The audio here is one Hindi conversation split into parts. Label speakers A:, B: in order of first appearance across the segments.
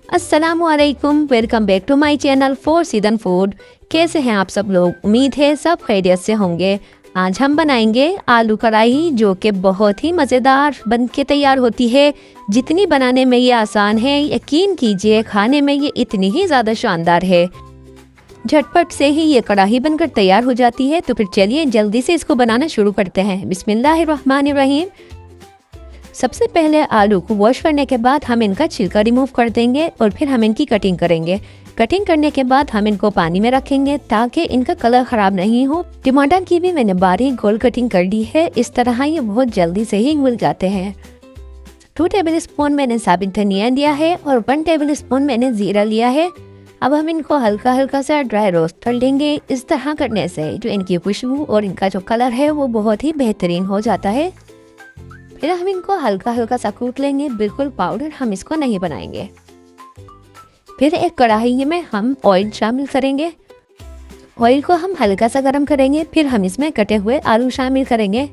A: अस्सलामुअलैकुम, welcome back to my channel for season food. कैसे हैं आप सब लोग? उम्मीद है सब खैरियत से होंगे। आज हम बनाएंगे आलू कढ़ाई, जो कि बहुत ही मज़ेदार बन के तैयार होती है। जितनी बनाने में ये आसान है, यकीन कीजिए खाने में ये इतनी ही ज़्यादा शानदार है। झटपट से ही ये कढ़ाई बनकर तैयार हो जाती है। तो फिर चलिए जल्दी से इसको बनाना शुरू करते हैं। बिस्मिल्लाहिर्रहमानिर्रहीम। सबसे पहले आलू को वॉश करने के बाद हम इनका छिलका रिमूव कर देंगे और फिर हम इनकी कटिंग करेंगे। कटिंग करने के बाद हम इनको पानी में रखेंगे ताकि इनका कलर ख़राब नहीं हो। टमाटर की भी मैंने बारीक गोल कटिंग कर दी है। इस तरह ये बहुत जल्दी से ही मिल जाते हैं। 2 टेबल स्पून मैंने साबित धनिया लिया है और 1 टेबल स्पून मैंने ज़ीरा लिया है। अब हम इनको हल्का हल्का सा ड्राई रोस्ट कर लेंगे। इस तरह करने से जो इनकी खुशबू और इनका जो कलर है वो बहुत ही बेहतरीन हो जाता है। फिर हम इनको हल्का हल्का सा कूट लेंगे, बिल्कुल पाउडर हम इसको नहीं बनाएंगे। फिर एक कढ़ाई में हम ऑयल शामिल करेंगे। ऑयल को हम हल्का सा गर्म करेंगे। फिर हम इसमें कटे हुए आलू शामिल करेंगे।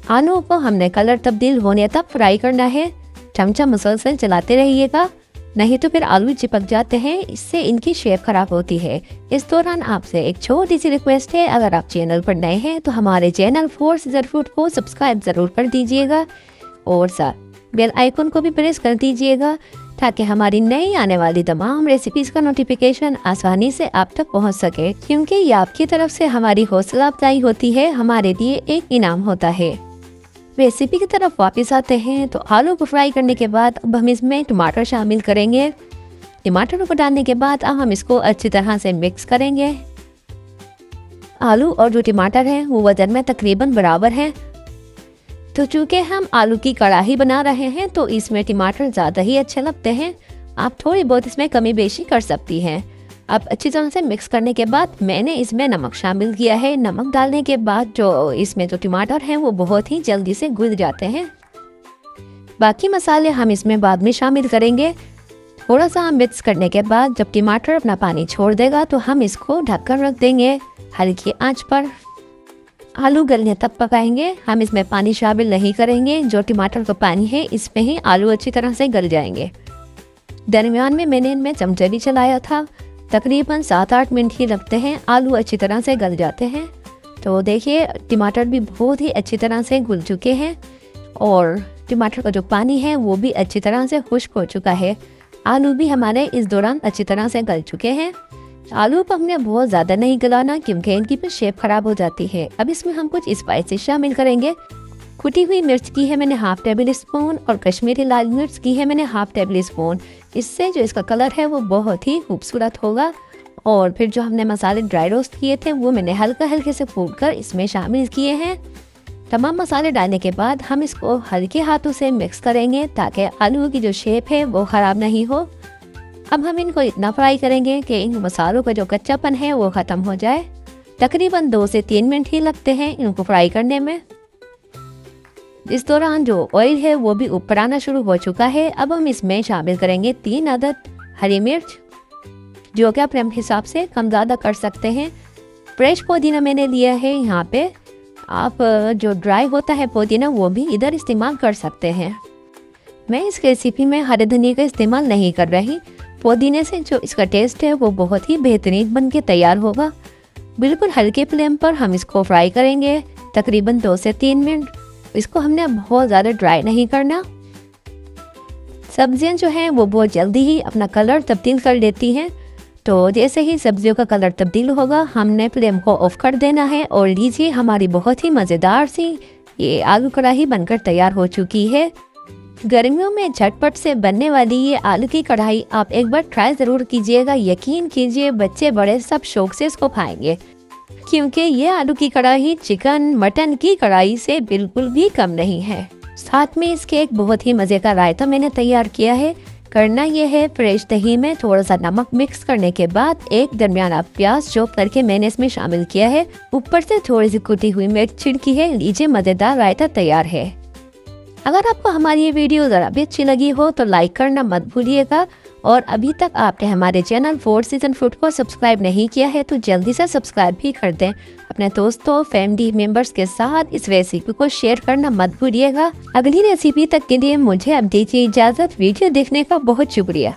A: आलू को हमने कलर तब्दील होने तक फ्राई करना है। चमचा मुसलसल चलाते रहिएगा, नहीं तो फिर आलू चिपक जाते हैं, इससे इनकी शेप खराब होती है। इस दौरान आपसे एक छोटी सी रिक्वेस्ट है, अगर आप चैनल पर नए हैं तो हमारे चैनल फॉर सीजन फूड को सब्सक्राइब ज़रूर कर दीजिएगा और साथ बेल आइकन को भी प्रेस कर दीजिएगा ताकि हमारी नई आने वाली तमाम रेसिपीज़ का नोटिफिकेशन आसानी से आप तक पहुंच सके, क्योंकि ये आपकी तरफ से हमारी हौसला अफजाई होती है, हमारे लिए एक इनाम होता है। रेसिपी की तरफ वापस आते हैं। तो आलू को फ्राई करने के बाद अब हम इसमें टमाटर शामिल करेंगे। टमाटर को डालने के बाद अब हम इसको अच्छी तरह से मिक्स करेंगे। आलू और जो टमाटर हैं वो वजन में तकरीबन बराबर हैं। तो चूँकि हम आलू की कढ़ाई बना रहे हैं तो इसमें टमाटर ज़्यादा ही अच्छे लगते हैं। आप थोड़ी बहुत इसमें कमी बेशी कर सकती हैं। अब अच्छी तरह से मिक्स करने के बाद मैंने इसमें नमक शामिल किया है। नमक डालने के बाद जो इसमें जो टमाटर हैं वो बहुत ही जल्दी से घुल जाते हैं। बाकी मसाले हम इसमें बाद में शामिल करेंगे। थोड़ा सा हम मिक्स करने के बाद जब टमाटर अपना पानी छोड़ देगा तो हम इसको ढककर रख देंगे हल्की आंच पर। आलू गलने तक पकाएंगे। हम इसमें पानी शामिल नहीं करेंगे। जो टमाटर का पानी है इसमें ही आलू अच्छी तरह से गल जाएंगे। दरमियान में मैंने इनमें चमचा भी चलाया था। तकरीबन 7-8 मिनट ही लगते हैं, आलू अच्छी तरह से गल जाते हैं। तो देखिए टमाटर भी बहुत ही अच्छी तरह से घुल चुके हैं और टमाटर का जो पानी है वो भी अच्छी तरह से खुश्क हो चुका है। आलू भी हमारे इस दौरान अच्छी तरह से गल चुके हैं। आलू को हमने बहुत ज़्यादा नहीं गलाना, क्योंकि इनकी भी शेप ख़राब हो जाती है। अब इसमें हम कुछ स्पाइसेस शामिल करेंगे। कुटी हुई मिर्च की है मैंने 1/2 टेबल स्पून और कश्मीरी लाल मिर्च की है मैंने 1/2 टेबल स्पून। इससे जो इसका कलर है वो बहुत ही खूबसूरत होगा। और फिर जो हमने मसाले ड्राई रोस्ट किए थे वो मैंने हल्का हल्के से कूट कर इसमें शामिल किए हैं। तमाम मसाले डालने के बाद हम इसको हल्के हाथों से मिक्स करेंगे ताकि आलू की जो शेप है वो ख़राब नहीं हो। अब हम इनको इतना फ्राई करेंगे कि इन मसालों का जो कच्चापन है वो ख़त्म हो जाए। तकरीबन 2 से 3 मिनट ही लगते हैं इनको फ्राई करने में। इस दौरान जो ऑयल है वो भी ऊपर आना शुरू हो चुका है। अब हम इसमें शामिल करेंगे 3 अदद हरी मिर्च, जो कि अपने हिसाब से कम ज़्यादा कर सकते हैं। फ्रेश पुदीना मैंने लिया है यहाँ पे। आप जो ड्राई होता है पुदीना वो भी इधर इस्तेमाल कर सकते हैं। मैं इस रेसिपी में हरे धनिया का इस्तेमाल नहीं कर रही। पुदीने से जो इसका टेस्ट है वो बहुत ही बेहतरीन बन के तैयार होगा। बिल्कुल हल्के फ्लेम पर हम इसको फ्राई करेंगे तकरीबन 2 से 3 मिनट। इसको हमने बहुत ज़्यादा ड्राई नहीं करना। सब्जियां जो हैं वो बहुत जल्दी ही अपना कलर तब्दील कर लेती हैं। तो जैसे ही सब्जियों का कलर तब्दील होगा हमने फ्लेम को ऑफ कर देना है। और लीजिए हमारी बहुत ही मज़ेदार सी ये आलू कढ़ाई बनकर तैयार हो चुकी है। गर्मियों में झटपट से बनने वाली ये आलू की कढ़ाई आप एक बार ट्राई ज़रूर कीजिएगा। यकीन कीजिए बच्चे बड़े सब शौक से इसको खाएंगे, क्योंकि ये आलू की कढ़ाई चिकन मटन की कढ़ाई से बिल्कुल भी कम नहीं है। साथ में इसके एक बहुत ही मज़े का रायता मैंने तैयार किया है। करना यह है, फ्रेश दही में थोड़ा सा नमक मिक्स करने के बाद एक दरमियाना प्याज चॉप करके मैंने इसमें शामिल किया है। ऊपर से थोड़ी सी कुटी हुई मिर्च छिड़की है। लीजिए मज़ेदार रायता तैयार है। अगर आपको हमारी ये वीडियो ज़रा भी अच्छी लगी हो तो लाइक करना मत भूलिएगा। और अभी तक आपने हमारे चैनल फॉर सीजन फूड को सब्सक्राइब नहीं किया है तो जल्दी से सब्सक्राइब भी कर दें। अपने दोस्तों फैमिली मेंबर्स के साथ इस रेसिपी को शेयर करना मत भूलिएगा। अगली रेसिपी तक के लिए मुझे अब दीजिए इजाज़त। वीडियो देखने का बहुत शुक्रिया।